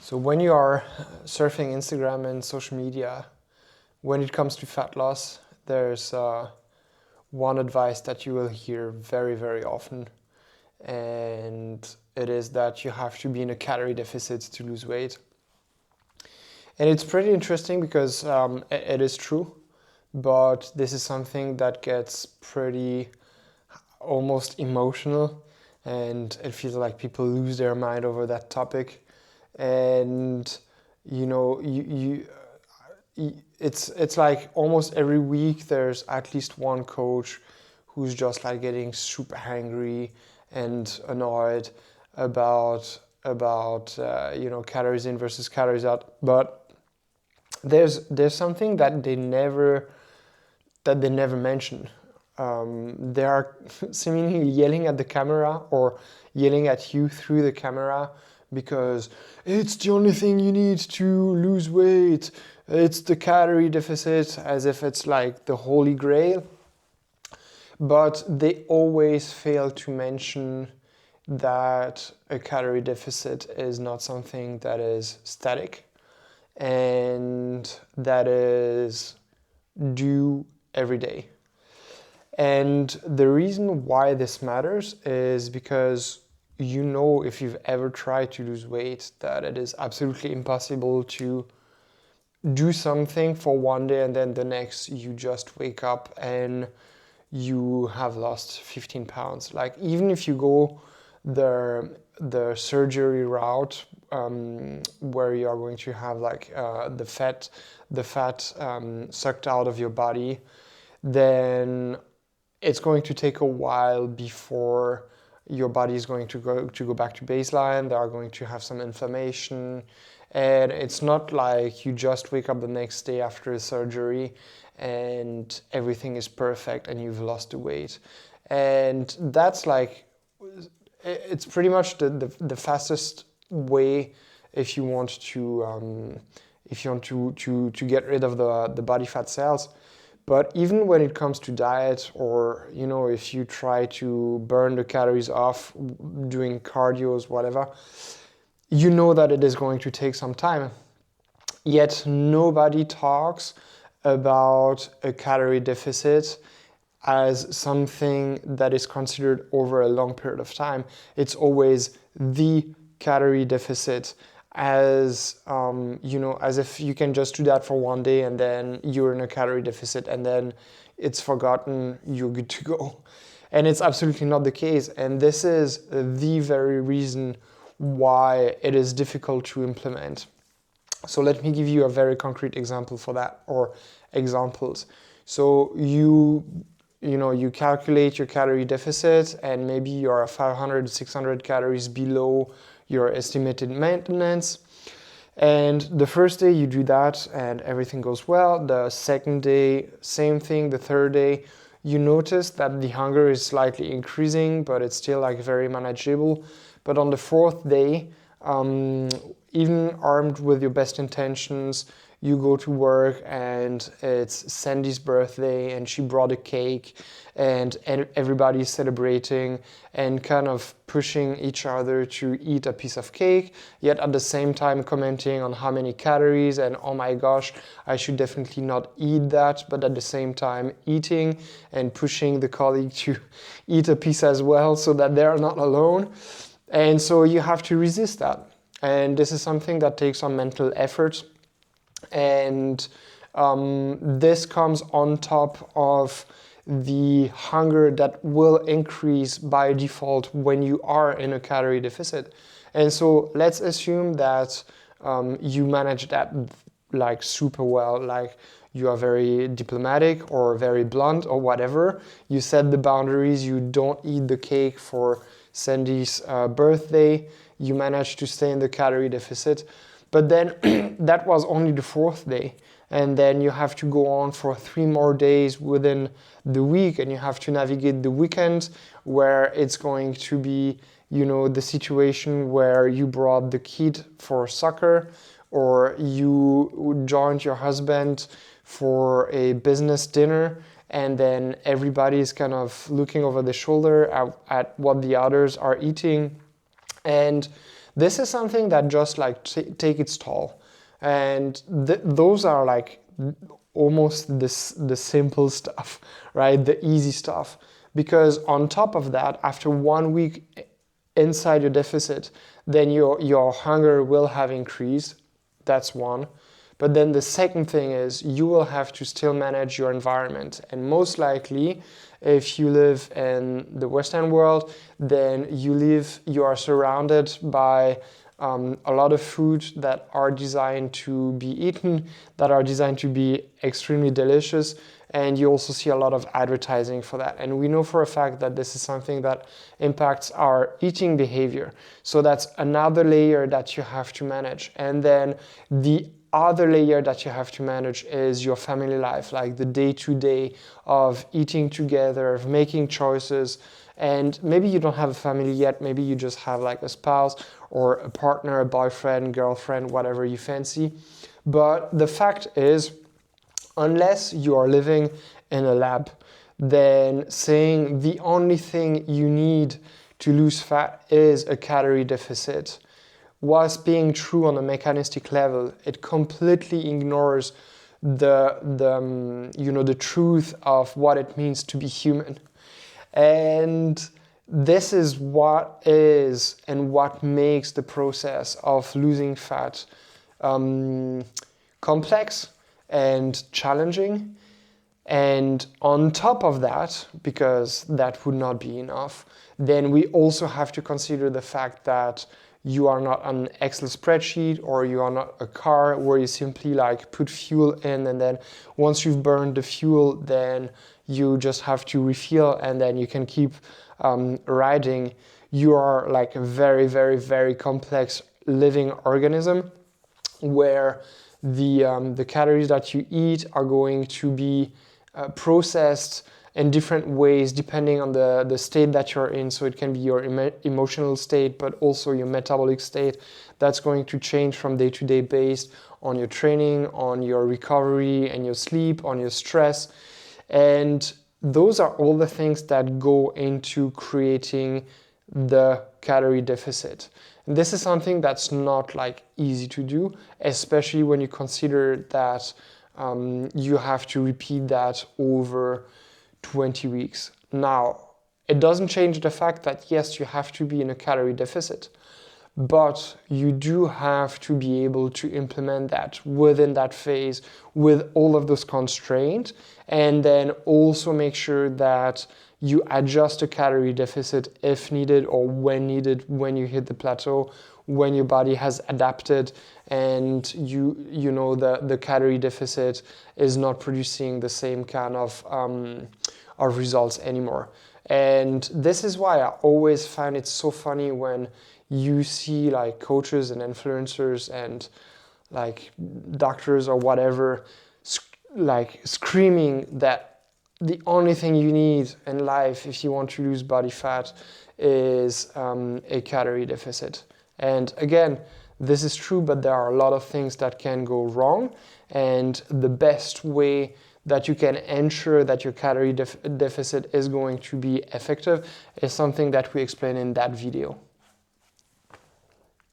So when you are surfing Instagram and social media, when it comes to fat loss, there's one advice that you will hear very, very often. And it is that you have to be in a calorie deficit to lose weight. And it's pretty interesting because it is true, but this is something that gets pretty almost emotional, and it feels like people lose their mind over that topic. And it's like almost every week there's at least one coach who's just like getting super angry and annoyed about calories in versus calories out. But there's something that they never mention. They are seemingly yelling at the camera or yelling at you through the camera because it's the only thing you need to lose weight. It's the calorie deficit, as if it's like the holy grail. But they always fail to mention that a calorie deficit is not something that is static and that is due every day. And the reason why this matters is because if you've ever tried to lose weight, that it is absolutely impossible to do something for one day and then the next you just wake up and you have lost 15 pounds. Like even if you go the surgery route, where you are going to have like the fat sucked out of your body, then it's going to take a while before your body is going to go back to baseline. They are going to have some inflammation, and it's not like you just wake up the next day after a surgery and everything is perfect and you've lost the weight. And that's like, it's pretty much the fastest way if you want to get rid of the body fat cells. But even when it comes to diet, or if you try to burn the calories off doing cardios, whatever, you know that it is going to take some time. Yet nobody talks about a calorie deficit as something that is considered over a long period of time. It's always the calorie deficit, as as if you can just do that for one day and then you're in a calorie deficit and then it's forgotten, you're good to go. And it's absolutely not the case. And this is the very reason why it is difficult to implement. So let me give you a very concrete example for that, or examples. So you calculate your calorie deficit and maybe you're 500, 600 calories below your estimated maintenance. And the first day you do that and everything goes well. The second day, same thing. The third day, you notice that the hunger is slightly increasing, but it's still like very manageable. But on the fourth day, even armed with your best intentions, you go to work and it's Sandy's birthday and she brought a cake and everybody's celebrating and kind of pushing each other to eat a piece of cake, yet at the same time commenting on how many calories and oh my gosh, I should definitely not eat that, but at the same time eating and pushing the colleague to eat a piece as well so that they're not alone. And so you have to resist that. And this is something that takes some mental effort. And this comes on top of the hunger that will increase by default when you are in a calorie deficit. And so let's assume that you manage that like super well, like you are very diplomatic or very blunt or whatever. You set the boundaries, you don't eat the cake for Sandy's birthday, you manage to stay in the calorie deficit. But then that was only the fourth day. And then you have to go on for 3 more days within the week, and you have to navigate the weekend where it's going to be, the situation where you brought the kid for soccer or you joined your husband for a business dinner, and then everybody is kind of looking over the shoulder at what the others are eating. And This is something that just like take its toll. And those are like almost the simple stuff, right? The easy stuff. Because on top of that, after 1 week inside your deficit, then your hunger will have increased. That's one. But then the second thing is you will have to still manage your environment. And most likely, if you live in the Western world, then you are surrounded by a lot of food that are designed to be eaten, that are designed to be extremely delicious, and you also see a lot of advertising for that. And we know for a fact that this is something that impacts our eating behavior. So that's another layer that you have to manage. And then the other layer that you have to manage is your family life, like the day-to-day of eating together, of making choices. And maybe you don't have a family yet, maybe you just have like a spouse or a partner, a boyfriend, girlfriend, whatever you fancy. But the fact is, unless you are living in a lab, then saying the only thing you need to lose fat is a calorie deficit, whilst being true on a mechanistic level, it completely ignores the truth of what it means to be human. And this is what is and what makes the process of losing fat complex and challenging. And on top of that, because that would not be enough, then we also have to consider the fact that you are not an Excel spreadsheet, or you are not a car where you simply like put fuel in, and then once you've burned the fuel, then you just have to refill and then you can keep riding. You are like a very, very, very complex living organism where the calories that you eat are going to be processed in different ways depending on the state that you're in. So it can be your emotional state, but also your metabolic state. That's going to change from day to day based on your training, on your recovery and your sleep, on your stress. And those are all the things that go into creating the calorie deficit. And this is something that's not like easy to do, especially when you consider that you have to repeat that over 20 weeks. Now, it doesn't change the fact that yes, you have to be in a calorie deficit, but you do have to be able to implement that within that phase with all of those constraints, and then also make sure that you adjust a calorie deficit if needed or when needed, when you hit the plateau, when your body has adapted and you know the calorie deficit is not producing the same kind of results anymore. And this is why I always find it so funny when you see like coaches and influencers and like doctors or whatever like screaming that the only thing you need in life if you want to lose body fat is a calorie deficit. And again, this is true, but there are a lot of things that can go wrong. And the best way that you can ensure that your calorie deficit is going to be effective is something that we explain in that video.